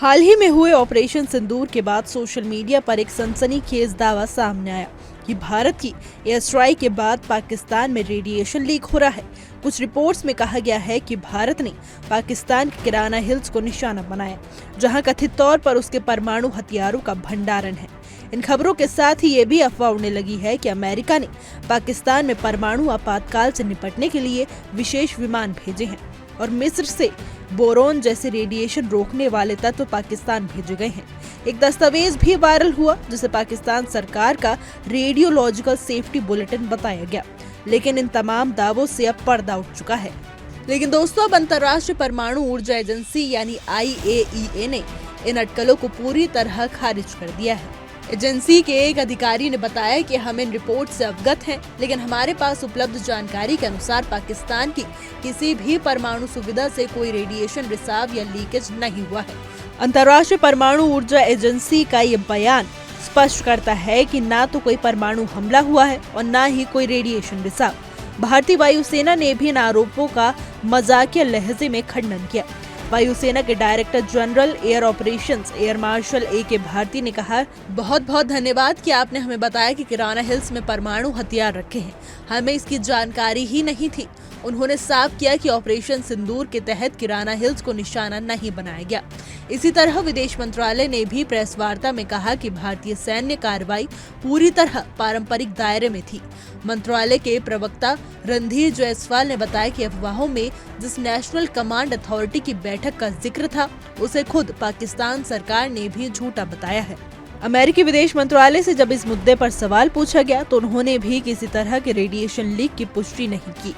हाल ही में हुए ऑपरेशन सिंदूर के बाद सोशल मीडिया पर एक सनसनीखेज दावा सामने आया कि भारत की एयर स्ट्राइक के बाद पाकिस्तान में रेडिएशन लीक हो रहा है। कुछ रिपोर्ट्स में कहा गया है कि भारत ने पाकिस्तान के किराना हिल्स को निशाना बनाया, जहां कथित तौर पर उसके परमाणु हथियारों का भंडारण है। इन खबरों के साथ ही ये भी अफवाह उड़ने लगी है कि अमेरिका ने पाकिस्तान में परमाणु आपातकाल से निपटने के लिए विशेष विमान भेजे हैं और मिस्र से बोरोन जैसे रेडिएशन रोकने वाले तत्व पाकिस्तान भेजे गए हैं। एक दस्तावेज भी वायरल हुआ जिसे पाकिस्तान सरकार का रेडियोलॉजिकल सेफ्टी बुलेटिन बताया गया, लेकिन इन तमाम दावों से अब पर्दा उठ चुका है। लेकिन दोस्तों, अब अंतर्राष्ट्रीय परमाणु ऊर्जा एजेंसी यानी IAEA ने इन अटकलों को पूरी तरह खारिज कर दिया है। एजेंसी के एक अधिकारी ने बताया कि हम इन रिपोर्ट से अवगत हैं, लेकिन हमारे पास उपलब्ध जानकारी के अनुसार पाकिस्तान की किसी भी परमाणु सुविधा से कोई रेडिएशन रिसाव या लीकेज नहीं हुआ है। अंतर्राष्ट्रीय परमाणु ऊर्जा एजेंसी का ये बयान स्पष्ट करता है कि ना तो कोई परमाणु हमला हुआ है और ना ही कोई रेडिएशन रिसाव। भारतीय वायुसेना ने भी इन आरोपों का मजाकिया लहजे में खंडन किया। वायुसेना के director general air operations air marshal AK Bharti ने कहा, बहुत बहुत धन्यवाद कि आपने हमें बताया कि किराना हिल्स में परमाणु हथियार रखे हैं। हमें इसकी जानकारी ही नहीं थी। उन्होंने साफ किया कि ऑपरेशन सिंदूर के तहत किराना हिल्स को निशाना नहीं बनाया गया। इसी तरह विदेश मंत्रालय ने भी प्रेस वार्ता में कहा कि भारतीय सैन्य कार्रवाई पूरी तरह पारंपरिक दायरे में थी। मंत्रालय के प्रवक्ता रणधीर जायसवाल ने बताया कि अफवाहों में जिस नेशनल कमांड अथॉरिटी की बैठक का जिक्र था, उसे खुद पाकिस्तान सरकार ने भी झूठा बताया है। अमेरिकी विदेश मंत्रालय से जब इस मुद्दे पर सवाल पूछा गया तो उन्होंने भी किसी तरह के रेडिएशन लीक की पुष्टि नहीं की।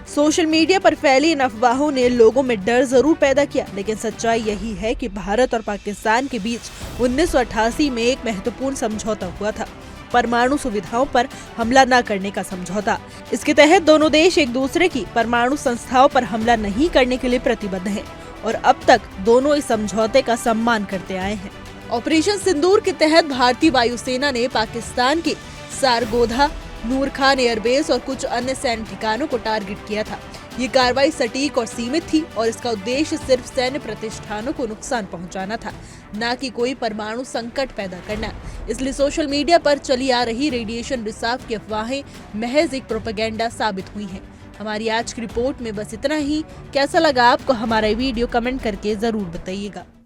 सोशल मीडिया पर फैली इन अफवाहों ने लोगों में डर जरूर पैदा किया, लेकिन सच्चाई यही है कि भारत और पाकिस्तान के बीच 1988 में एक महत्वपूर्ण समझौता हुआ था, परमाणु सुविधाओं पर हमला न करने का समझौता। इसके तहत दोनों देश एक दूसरे की परमाणु संस्थाओं पर हमला नहीं करने के लिए प्रतिबद्ध हैं और अब तक दोनों इस समझौते का सम्मान करते आए हैं। ऑपरेशन सिंदूर के तहत भारतीय वायुसेना ने पाकिस्तान के सारगोधा, नूर खान एयरबेस और कुछ अन्य सैन्य ठिकानों को टारगेट किया था। ये कार्रवाई सटीक और सीमित थी और इसका उद्देश्य सिर्फ सैन्य प्रतिष्ठानों को नुकसान पहुंचाना था, न कि कोई परमाणु संकट पैदा करना। इसलिए सोशल मीडिया पर चली आ रही रेडिएशन रिसाव की अफवाहें महज एक प्रोपेगेंडा साबित हुई हैं। हमारी आज की रिपोर्ट में बस इतना ही। कैसा लगा आपको हमारा वीडियो, कमेंट करके जरूर बताइएगा।